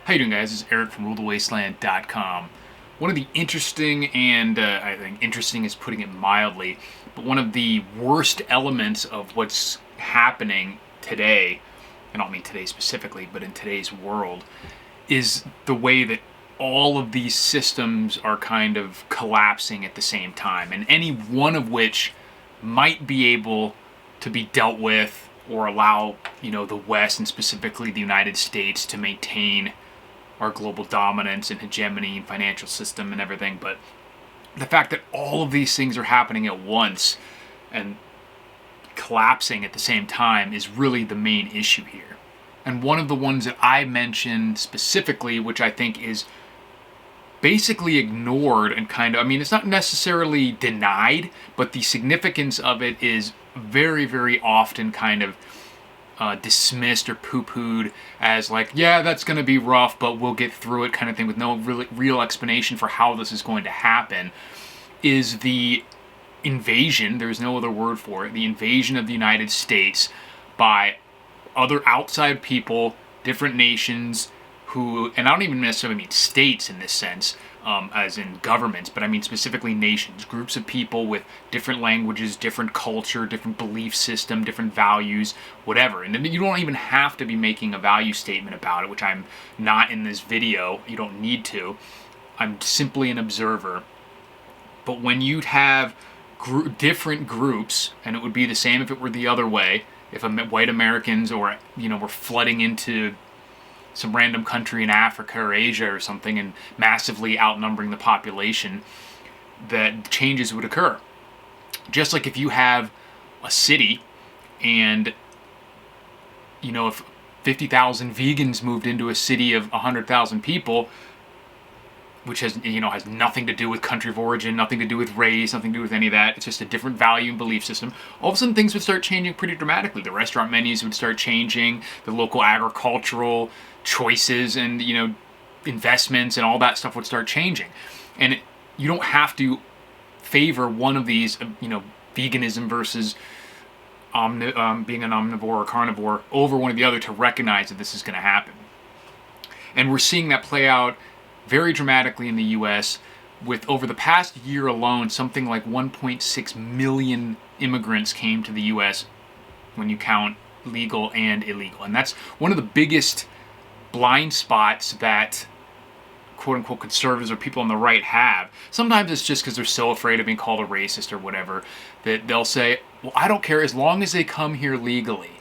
How you doing, guys? This is Eric from RuleTheWasteland.com. One of the interesting, and I think interesting is putting it mildly, but one of the worst elements of what's happening today, and I don't mean today specifically, but in today's world, is the way that all of these systems are kind of collapsing at the same time, and any one of which might be able to be dealt with or allow, the West and specifically the United States to maintain our global dominance and hegemony and financial system and everything. But the fact that all of these things are happening at once and collapsing at the same time is really the main issue here. And one of the ones that I mentioned specifically, which I think is basically ignored and it's not necessarily denied, but the significance of it is very, very often dismissed or poo-pooed as like, yeah, that's going to be rough, but we'll get through it kind of thing, with no real explanation for how this is going to happen, is the invasion, there's no other word for it, the invasion of the United States by other outside people, different nations, who, and I don't even necessarily mean states in this sense, as in governments, but I mean specifically nations, groups of people with different languages, different culture, different belief system, different values, whatever. And then you don't even have to be making a value statement about it, which I'm not in this video. You don't need to. I'm simply an observer. But when you'd have different groups, and it would be the same if it were the other way, if white Americans were flooding into some random country in Africa or Asia or something and massively outnumbering the population, that changes would occur. Just like if you have a city and, if 50,000 vegans moved into a city of 100,000 people, which has nothing to do with country of origin, nothing to do with race, nothing to do with any of that. It's just a different value and belief system. All of a sudden, things would start changing pretty dramatically. The restaurant menus would start changing. The local agricultural choices and, investments and all that stuff would start changing. And you don't have to favor one of these, veganism versus being an omnivore or carnivore over one or the other to recognize that this is going to happen. And we're seeing that play out very dramatically in the U.S., with over the past year alone, something like 1.6 million immigrants came to the U.S. when you count legal and illegal. And that's one of the biggest blind spots that quote-unquote conservatives or people on the right have. Sometimes it's just because they're so afraid of being called a racist or whatever that they'll say, well, I don't care as long as they come here legally.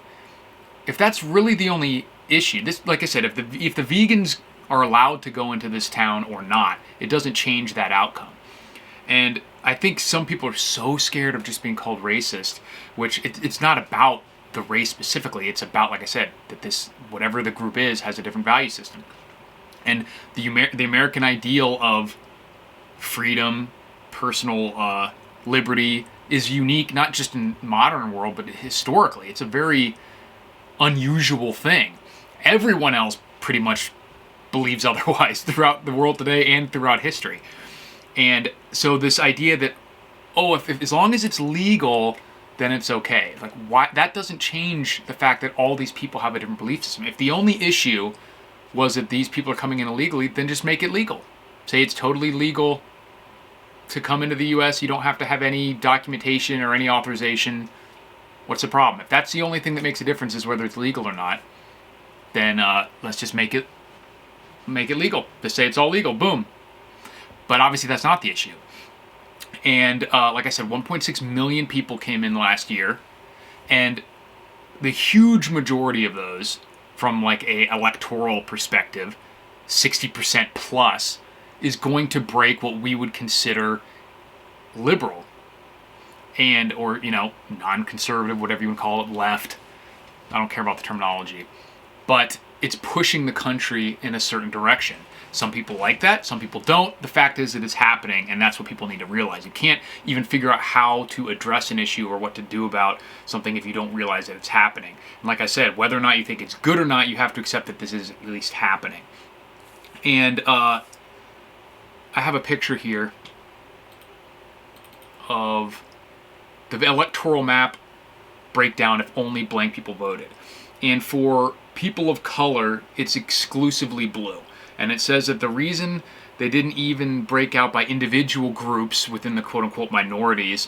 If that's really the only issue, this, like I said, if the vegans are allowed to go into this town or not, it doesn't change that outcome. And I think some people are so scared of just being called racist, which it's not about the race specifically. It's about, like I said, that this, whatever the group is, has a different value system. And the American ideal of freedom, personal liberty is unique, not just in modern world, but historically. It's a very unusual thing. Everyone else pretty much believes otherwise throughout the world today and throughout history. And so this idea that, if as long as it's legal, then it's okay. Like, why? That doesn't change the fact that all these people have a different belief system. If the only issue was that these people are coming in illegally, then just make it legal. Say it's totally legal to come into the U.S. You don't have to have any documentation or any authorization. What's the problem? If that's the only thing that makes a difference is whether it's legal or not, then let's just make it legal. Just say it's all legal. Boom. But obviously that's not the issue. And like I said, 1.6 million people came in last year, and the huge majority of those, from like a electoral perspective, 60% plus, is going to break what we would consider liberal and or non-conservative, whatever you would call it, left. I don't care about the terminology, but it's pushing the country in a certain direction. Some people like that, some people don't. The fact is that it's happening, and that's what people need to realize. You can't even figure out how to address an issue or what to do about something if you don't realize that it's happening. And like I said, whether or not you think it's good or not, you have to accept that this is at least happening. And I have a picture here of the electoral map breakdown if only blank people voted. And for people of color, it's exclusively blue. And it says that the reason they didn't even break out by individual groups within the quote-unquote minorities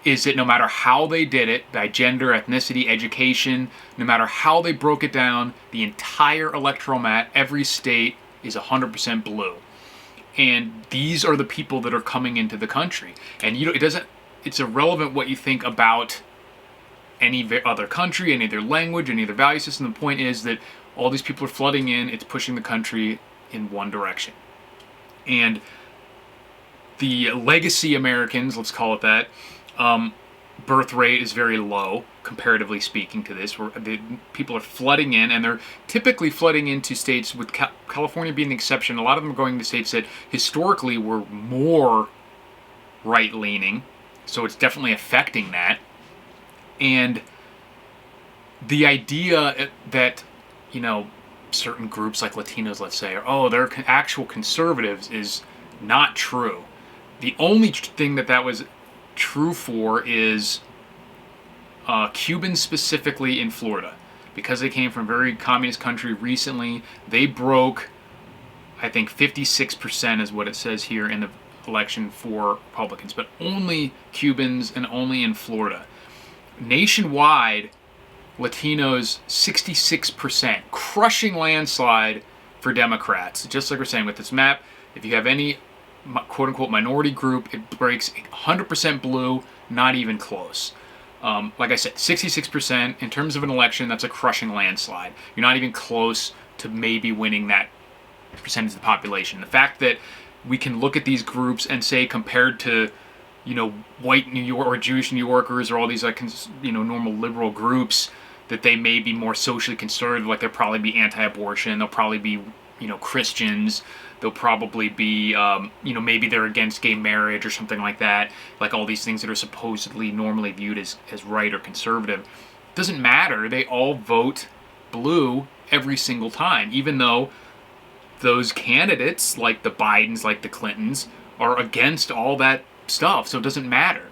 is that no matter how they did it, by gender, ethnicity, education, no matter how they broke it down, the entire electoral map, every state is 100% blue. And these are the people that are coming into the country. And it's irrelevant what you think about any other country, any other language, any other value system. The point is that all these people are flooding in, it's pushing the country in one direction. And the legacy Americans, let's call it that, birth rate is very low, comparatively speaking to this, where the people are flooding in, and they're typically flooding into states, with California being the exception. A lot of them are going to states that historically were more right-leaning, so it's definitely affecting that. And the idea that, certain groups like Latinos, let's say, they're actual conservatives is not true. The only thing that was true for is Cubans, specifically in Florida, because they came from a very communist country recently. They broke, I think, 56% is what it says here in the election for Republicans, but only Cubans and only in Florida. Nationwide, Latinos 66%, crushing landslide for Democrats. Just like we're saying with this map, if you have any quote-unquote minority group, it breaks 100% blue, not even close. Like I said, 66%. In terms of an election, that's a crushing landslide. You're not even close to maybe winning that percentage of the population. The fact that we can look at these groups and say, compared to white New York or Jewish New Yorkers or all these normal liberal groups, that they may be more socially conservative, like they'll probably be anti-abortion, they'll probably be Christians, they'll probably be maybe they're against gay marriage or something like that, like all these things that are supposedly normally viewed as right or conservative. Doesn't matter, they all vote blue every single time, even though those candidates like the Bidens, like the Clintons, are against all that stuff, so it doesn't matter.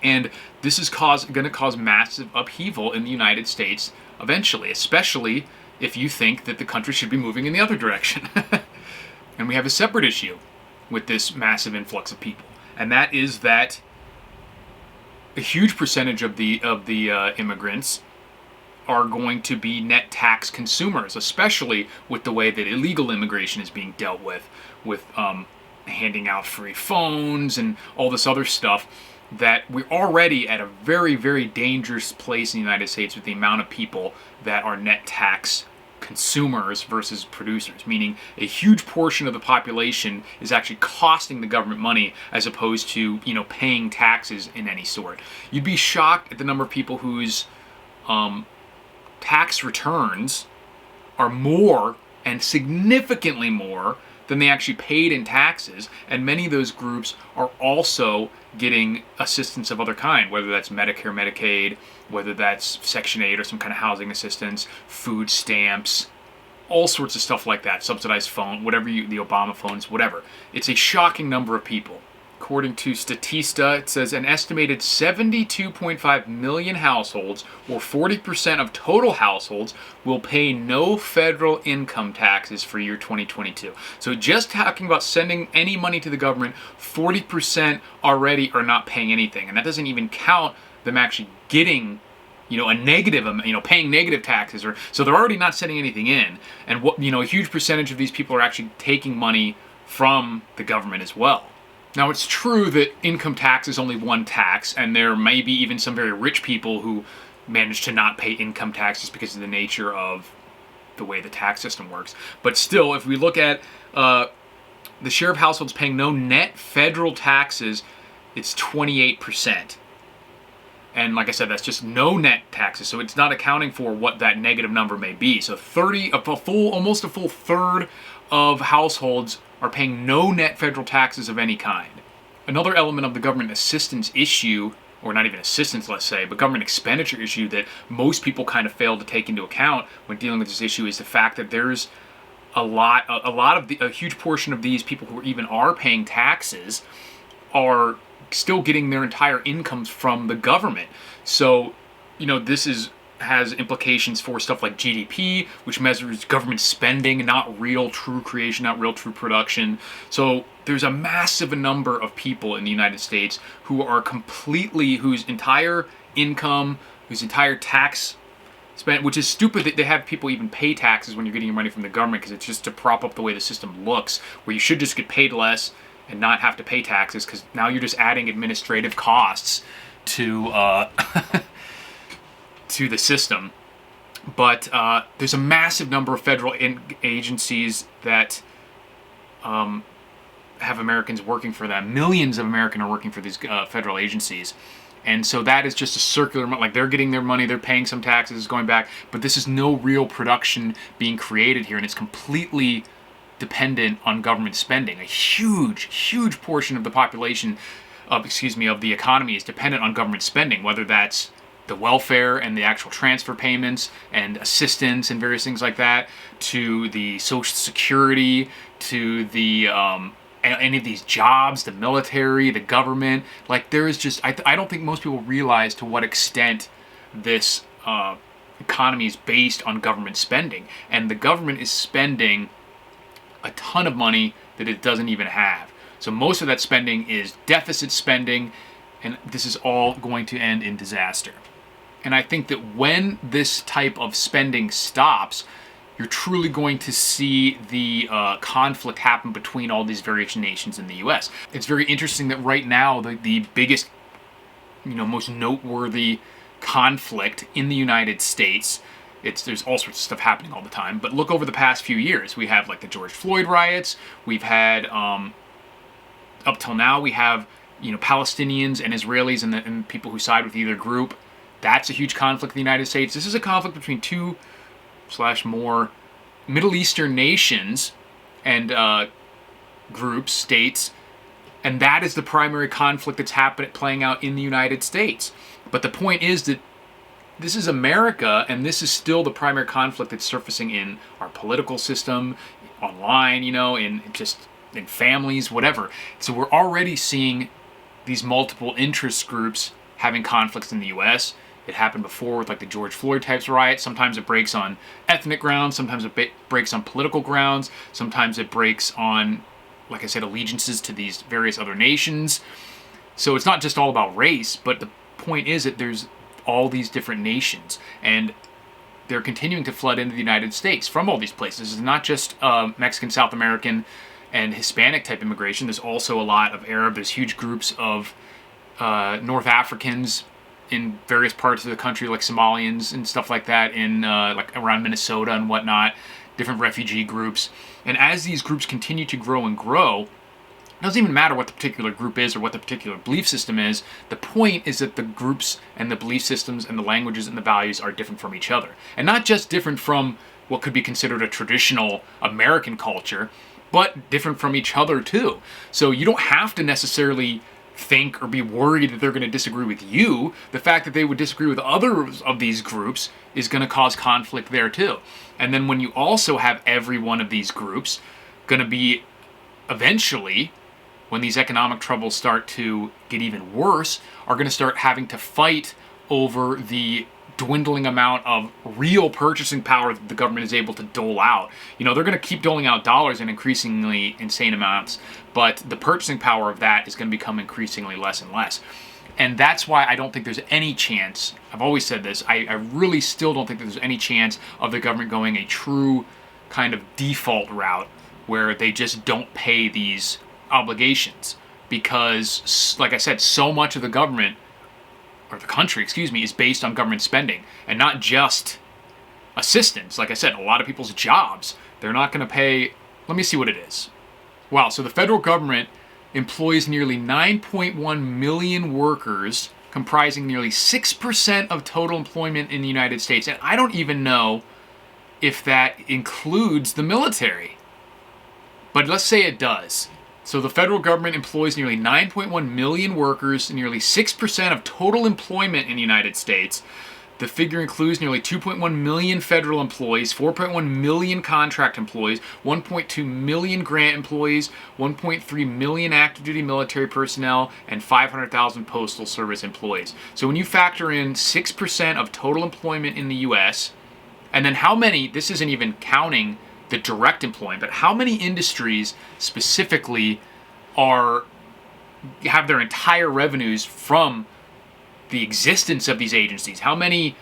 And this is going to cause massive upheaval in the United States eventually, especially if you think that the country should be moving in the other direction. And we have a separate issue with this massive influx of people, and that is that a huge percentage of the immigrants are going to be net tax consumers, especially with the way that illegal immigration is being dealt with handing out free phones and all this other stuff, that we're already at a very, very dangerous place in the United States with the amount of people that are net tax consumers versus producers, meaning a huge portion of the population is actually costing the government money as opposed to paying taxes in any sort. You'd be shocked at the number of people whose tax returns are more, and significantly more, than they actually paid in taxes, and many of those groups are also getting assistance of other kind, whether that's Medicare, Medicaid, whether that's Section 8 or some kind of housing assistance, food stamps, all sorts of stuff like that, subsidized phone, whatever the Obama phones, whatever. It's a shocking number of people. According to Statista, it says an estimated 72.5 million households, or 40% of total households, will pay no federal income taxes for year 2022. So just talking about sending any money to the government, 40% already are not paying anything. And that doesn't even count them actually getting a negative, paying negative taxes, so they're already not sending anything in. And a huge percentage of these people are actually taking money from the government as well. Now, it's true that income tax is only one tax, and there may be even some very rich people who manage to not pay income taxes because of the nature of the way the tax system works. But still, if we look at the share of households paying no net federal taxes, it's 28%. And like I said, that's just no net taxes, so it's not accounting for what that negative number may be. So almost a full third of households are paying no net federal taxes of any kind. Another element of the government assistance issue, or not even assistance, let's say, but government expenditure issue that most people kind of fail to take into account when dealing with this issue is the fact that there's a huge portion of these people who even are paying taxes are still getting their entire incomes from the government. So, this is has implications for stuff like GDP, which measures government spending, not real true creation, not real true production. So there's a massive number of people in the United States who are whose entire income, whose entire tax spent, which is stupid that they have people even pay taxes when you're getting your money from the government, because it's just to prop up the way the system looks, where you should just get paid less and not have to pay taxes, because now you're just adding administrative costs to to the system. But there's a massive number of federal agencies that have Americans working for them. Millions of Americans are working for these federal agencies. And so that is just a circular, like they're getting their money, they're paying some taxes, going back, but this is no real production being created here, and it's completely dependent on government spending. A huge portion of the population, of the economy is dependent on government spending, whether that's the welfare and the actual transfer payments and assistance and various things like that, to the Social Security, to the any of these jobs, the military, the government. Like, there is just, I don't think most people realize to what extent this economy is based on government spending. And the government is spending a ton of money that it doesn't even have. So most of that spending is deficit spending, and this is all going to end in disaster. And I think that when this type of spending stops, you're truly going to see the conflict happen between all these various nations in the U.S. It's very interesting that right now the biggest, most noteworthy conflict in the United States, there's all sorts of stuff happening all the time, but look over the past few years. We have like the George Floyd riots. We've had, up till now, we have Palestinians and Israelis and people who side with either group. That's a huge conflict in the United States. This is a conflict between two/more Middle Eastern nations and groups, states, and that is the primary conflict that's playing out in the United States. But the point is that this is America, and this is still the primary conflict that's surfacing in our political system, online, in families, whatever. So we're already seeing these multiple interest groups having conflicts in the U.S. It happened before with like the George Floyd types of riots. Sometimes it breaks on ethnic grounds. Sometimes it breaks on political grounds. Sometimes it breaks on, like I said, allegiances to these various other nations. So it's not just all about race, but the point is that there's all these different nations, and they're continuing to flood into the United States from all these places. It's not just Mexican, South American, and Hispanic type immigration. There's also a lot of Arab. There's huge groups of North Africans in various parts of the country, like Somalians and stuff like that, in like around Minnesota and whatnot, different refugee groups. And as these groups continue to grow and grow, it doesn't even matter what the particular group is or what the particular belief system is. The point is that the groups and the belief systems and the languages and the values are different from each other. And not just different from what could be considered a traditional American culture, but different from each other too. So you don't have to necessarily think or be worried that they're going to disagree with you. The fact that they would disagree with others of these groups is going to cause conflict there too. And then when you also have every one of these groups going to be eventually, when these economic troubles start to get even worse, are going to start having to fight over the dwindling amount of real purchasing power that the government is able to dole out. They're going to keep doling out dollars in increasingly insane amounts, but the purchasing power of that is going to become increasingly less and less. And that's why I don't think there's any chance, I've always said this, I really still don't think that there's any chance of the government going a true kind of default route where they just don't pay these obligations. Because, like I said, so much of the government, or the country, is based on government spending, and not just assistance. Like I said, a lot of people's jobs, they're not going to pay. Let me see what it is. Wow, so the federal government employs nearly 9.1 million workers, comprising nearly 6% of total employment in the United States. And I don't even know if that includes the military. But let's say it does. So the federal government employs nearly 9.1 million workers, nearly 6% of total employment in the United States. The figure includes nearly 2.1 million federal employees, 4.1 million contract employees, 1.2 million grant employees, 1.3 million active duty military personnel, and 500,000 postal service employees. So when you factor in 6% of total employment in the US, and then how many, this isn't even counting the direct employment, but how many industries specifically have their entire revenues from the existence of these agencies? How many,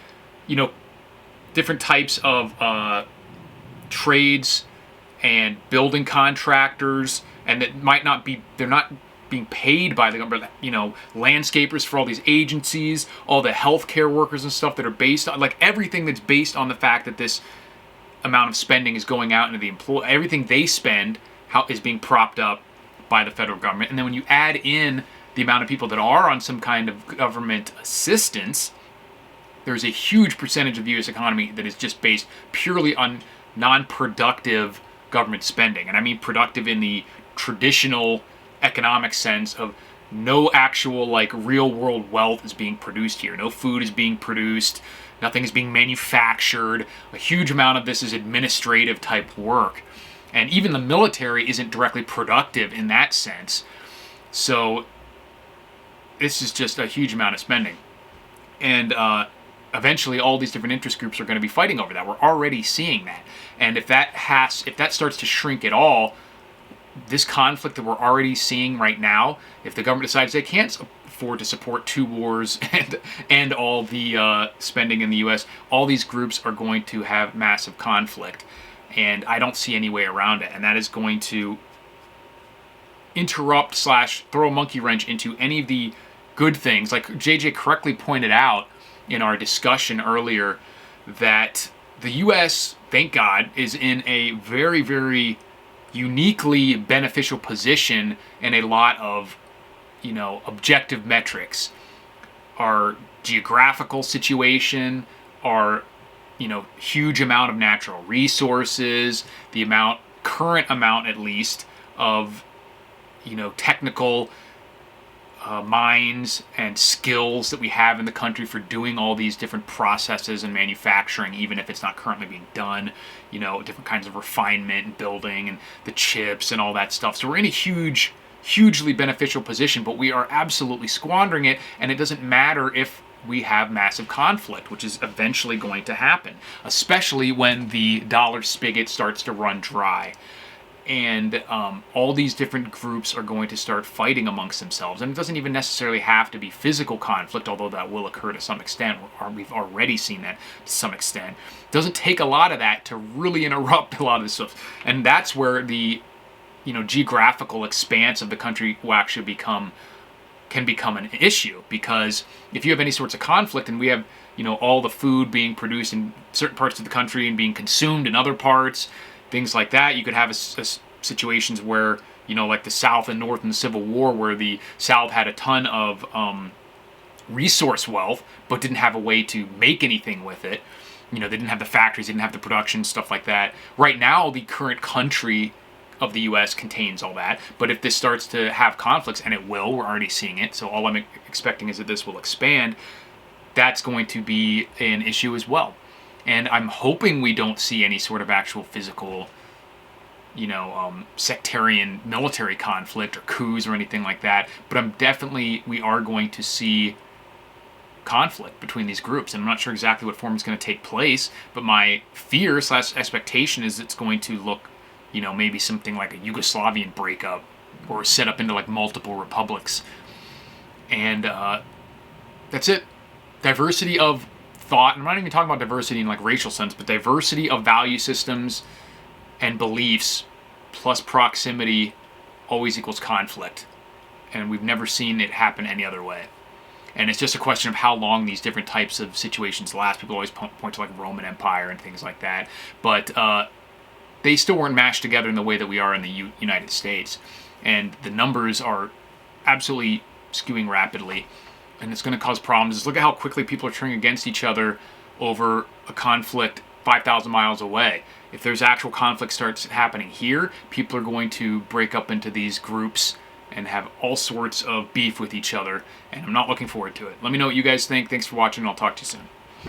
different types of trades and building contractors, and that might not be, they're not being paid by the government, landscapers for all these agencies, all the healthcare workers and stuff that are based on, like everything that's based on the fact that this amount of spending is going out into the employee, everything they spend is being propped up by the federal government. And then when you add in the amount of people that are on some kind of government assistance, there's a huge percentage of the U.S. economy that is just based purely on non-productive government spending. And I mean productive in the traditional economic sense of no actual real world wealth is being produced here. No food is being produced. Nothing is being manufactured. A huge amount of this is administrative type work. And even the military isn't directly productive in that sense. So this is just a huge amount of spending. And eventually all these different interest groups are going to be fighting over that. We're already seeing that. And if that starts to shrink at all, this conflict that we're already seeing right now, if the government decides they can't afford to support 2 wars and all the spending in the U.S., all these groups are going to have massive conflict. And I don't see any way around it. And that is going to interrupt / throw a monkey wrench into any of the good things. Like JJ correctly pointed out in our discussion earlier, that the U.S., thank God, is in a very, very uniquely beneficial position in a lot of, objective metrics. Our geographical situation, our huge amount of natural resources, the current amount at least, of, technical minds and skills that we have in the country for doing all these different processes and manufacturing, even if it's not currently being done, different kinds of refinement and building and the chips and all that stuff. So we're in a hugely beneficial position, but we are absolutely squandering it, and it doesn't matter if we have massive conflict, which is eventually going to happen, especially when the dollar spigot starts to run dry. And all these different groups are going to start fighting amongst themselves. And it doesn't even necessarily have to be physical conflict, although that will occur to some extent. We've already seen that to some extent. It doesn't take a lot of that to really interrupt a lot of this stuff. And that's where the geographical expanse of the country will actually can become an issue. Because if you have any sorts of conflict, and we have all the food being produced in certain parts of the country and being consumed in other parts, things like that, you could have situations where, like the South and North in the Civil War, where the South had a ton of resource wealth, but didn't have a way to make anything with it. They didn't have the factories, didn't have the production, stuff like that. Right now, the current country of the U.S. contains all that. But if this starts to have conflicts, and it will, we're already seeing it, so all I'm expecting is that this will expand, that's going to be an issue as well. And I'm hoping we don't see any sort of actual physical, sectarian military conflict or coups or anything like that. But we are going to see conflict between these groups. And I'm not sure exactly what form is going to take place, but my fear / expectation is it's going to look, maybe something like a Yugoslavian breakup, or set up into multiple republics. And that's it. Diversity of thought, and I'm not even talking about diversity in racial sense, but diversity of value systems and beliefs plus proximity always equals conflict. And we've never seen it happen any other way. And it's just a question of how long these different types of situations last. People always point to Roman Empire and things like that. But they still weren't mashed together in the way that we are in the United States. And the numbers are absolutely skewing rapidly. And it's going to cause problems. Just look at how quickly people are turning against each other over a conflict 5,000 miles away. If there's actual conflict starts happening here, people are going to break up into these groups and have all sorts of beef with each other. And I'm not looking forward to it. Let me know what you guys think. Thanks for watching, and I'll talk to you soon.